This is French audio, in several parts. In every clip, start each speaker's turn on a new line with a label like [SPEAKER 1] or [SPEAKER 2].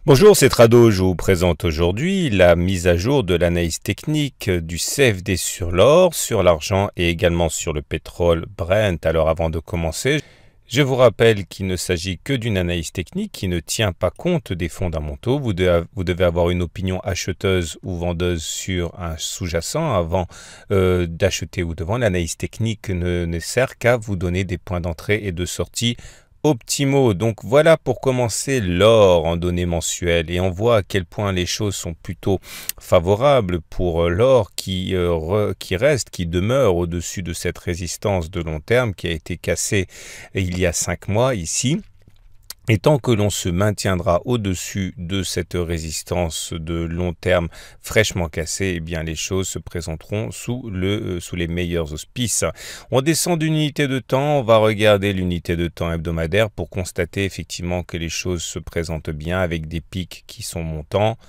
[SPEAKER 1] Bonjour, c'est Trado. Je vous présente aujourd'hui la mise à jour de l'analyse technique du CFD sur l'or, sur l'argent et également sur le pétrole Brent. Alors avant de commencer, je vous rappelle qu'il ne s'agit que d'une analyse technique qui ne tient pas compte des fondamentaux. Vous devez avoir une opinion acheteuse ou vendeuse sur un sous-jacent avant d'acheter ou de vendre. L'analyse technique ne sert qu'à vous donner des points d'entrée et de sortie optimaux. Donc voilà pour commencer l'or en données mensuelles et on voit à quel point les choses sont plutôt favorables pour l'or qui demeure au-dessus de cette résistance de long terme qui a été cassée il y a 5 mois ici. Et tant que l'on se maintiendra au-dessus de cette résistance de long terme fraîchement cassée, eh bien les choses se présenteront sous les meilleurs auspices. On descend d'une unité de temps, on va regarder l'unité de temps hebdomadaire pour constater effectivement que les choses se présentent bien avec des pics qui sont montants,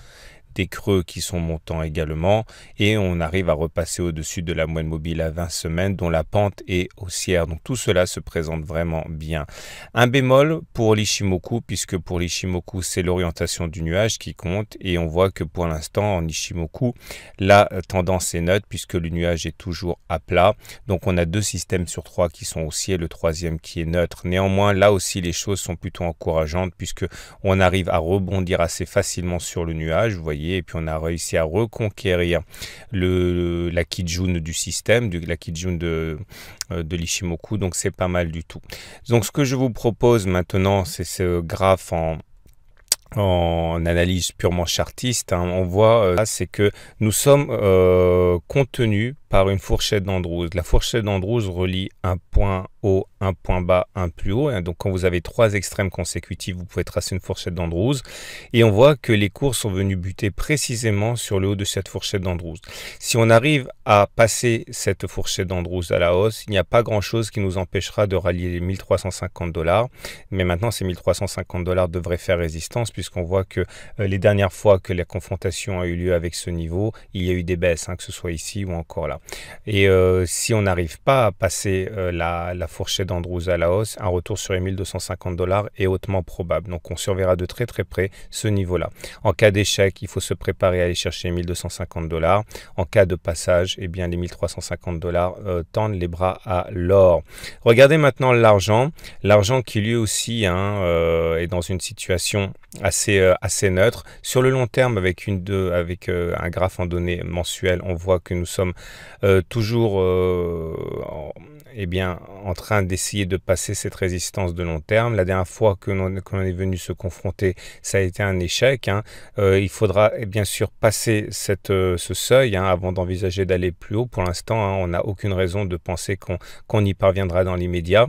[SPEAKER 1] des creux qui sont montants également, et on arrive à repasser au-dessus de la moyenne mobile à 20 semaines dont la pente est haussière. Donc tout cela se présente vraiment bien. Un bémol pour l'Ichimoku, puisque pour l'Ichimoku c'est l'orientation du nuage qui compte, et on voit que pour l'instant en Ichimoku la tendance est neutre puisque le nuage est toujours à plat. Donc on a 2 systèmes sur 3 qui sont haussiers, le troisième qui est neutre. Néanmoins là aussi les choses sont plutôt encourageantes puisque on arrive à rebondir assez facilement sur le nuage, vous voyez. Et puis on a réussi à reconquérir la Kijun du système, la Kijun de l'Ichimoku, donc c'est pas mal du tout. Donc ce que je vous propose maintenant, c'est ce graphe en analyse purement chartiste. On voit c'est que nous sommes contenus par une fourchette d'Andrews. La fourchette d'Andrews relie un point haut, un point bas, un plus haut. Donc quand vous avez 3 extrêmes consécutifs, vous pouvez tracer une fourchette d'Andrews. Et on voit que les cours sont venus buter précisément sur le haut de cette fourchette d'Andrews. Si on arrive à passer cette fourchette d'Andrews à la hausse, il n'y a pas grand-chose qui nous empêchera de rallier les 1350 $. Mais maintenant, ces 1350 $ devraient faire résistance puisqu'on voit que les dernières fois que la confrontation a eu lieu avec ce niveau, il y a eu des baisses, que ce soit ici ou encore là. Et si on n'arrive pas à passer la fourchette d'Andrews à la hausse, un retour sur les 1250 $ est hautement probable. Donc on surveillera de très très près ce niveau-là. En cas d'échec, il faut se préparer à aller chercher les 1250 $. En cas de passage, eh bien les 1350 $ tendent les bras à l'or. Regardez maintenant l'argent. L'argent qui lui aussi est dans une situation assez neutre. Sur le long terme, avec un graphe en données mensuelles, on voit que nous sommes toujours en train d'essayer de passer cette résistance de long terme. La dernière fois que l'on est venu se confronter, ça a été un échec. Il faudra bien sûr passer ce seuil avant d'envisager d'aller plus haut. Pour l'instant, on n'a aucune raison de penser qu'on y parviendra dans l'immédiat.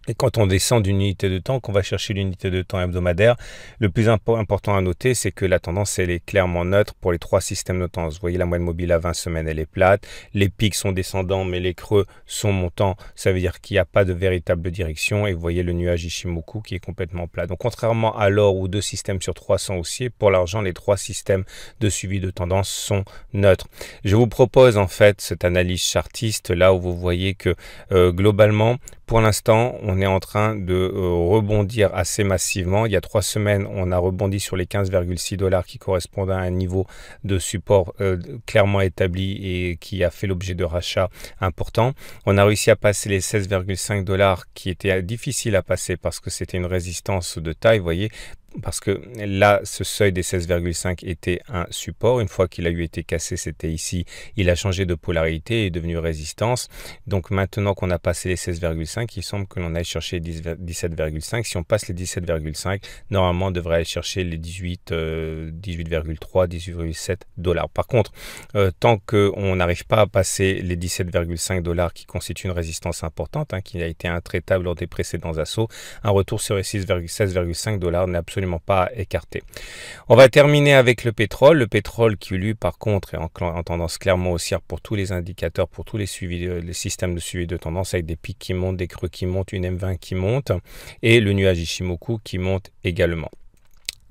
[SPEAKER 1] Et quand on descend d'une unité de temps, qu'on va chercher l'unité de temps hebdomadaire, le plus important à noter, c'est que la tendance, elle est clairement neutre pour les 3 systèmes de tendance. Vous voyez, la moyenne mobile à 20 semaines, elle est plate. Les pics sont descendants, mais les creux sont montants. Ça veut dire qu'il n'y a pas de véritable direction. Et vous voyez le nuage Ichimoku qui est complètement plat. Donc, contrairement à l'or où 2 systèmes sur 3 sont haussiers, pour l'argent, les 3 systèmes de suivi de tendance sont neutres. Je vous propose en fait cette analyse chartiste, là où vous voyez que globalement, pour l'instant, on est en train de rebondir assez massivement. Il y a 3 semaines, on a rebondi sur les 15,6 $ qui correspondent à un niveau de support clairement établi et qui a fait l'objet de rachats importants. On a réussi à passer les 16,5 $ qui étaient difficiles à passer parce que c'était une résistance de taille, vous voyez. Parce que là, ce seuil des 16,5 était un support. Une fois qu'il a eu été cassé, c'était ici. Il a changé de polarité et est devenu résistance. Donc maintenant qu'on a passé les 16,5, il semble que l'on aille chercher 17,5. Si on passe les 17,5, normalement on devrait aller chercher les 18,3, 18,7 $. Par contre, tant qu'on n'arrive pas à passer les 17,5 $ qui constituent une résistance importante, qui a été intraitable lors des précédents assauts, un retour sur les 16,5 $ n'est absolument pas écarté. On va terminer avec le pétrole. Le pétrole qui, lui, par contre, est en tendance clairement haussière pour tous les indicateurs, pour tous les systèmes de suivi de tendance, avec des pics qui montent, des creux qui montent, une M20 qui monte, et le nuage Ichimoku qui monte également.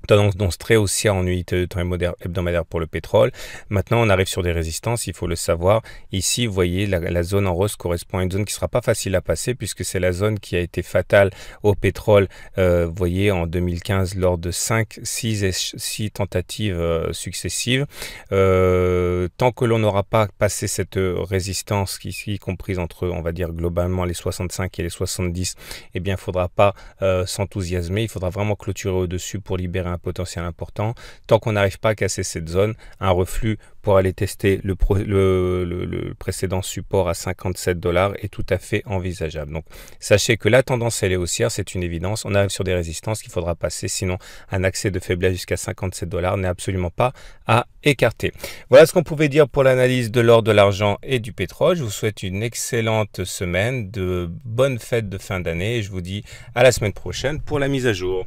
[SPEAKER 1] Tendance très haussière en unité de temps hebdomadaire pour le pétrole. Maintenant, on arrive sur des résistances, il faut le savoir. Ici, vous voyez, la zone en rose correspond à une zone qui ne sera pas facile à passer puisque c'est la zone qui a été fatale au pétrole, vous voyez, en 2015 lors de 6 tentatives successives. Tant que l'on n'aura pas passé cette résistance qui est comprise entre, on va dire, globalement les 65 et les 70, eh bien, il ne faudra pas s'enthousiasmer. Il faudra vraiment clôturer au-dessus pour libérer un potentiel important. Tant qu'on n'arrive pas à casser cette zone, un reflux pour aller tester le précédent support à 57 $ est tout à fait envisageable. Donc, sachez que la tendance, elle est haussière, c'est une évidence. On arrive sur des résistances qu'il faudra passer, sinon un accès de faiblesse jusqu'à 57 $ n'est absolument pas à écarter. Voilà ce qu'on pouvait dire pour l'analyse de l'or, de l'argent et du pétrole. Je vous souhaite une excellente semaine, de bonnes fêtes de fin d'année et je vous dis à la semaine prochaine pour la mise à jour.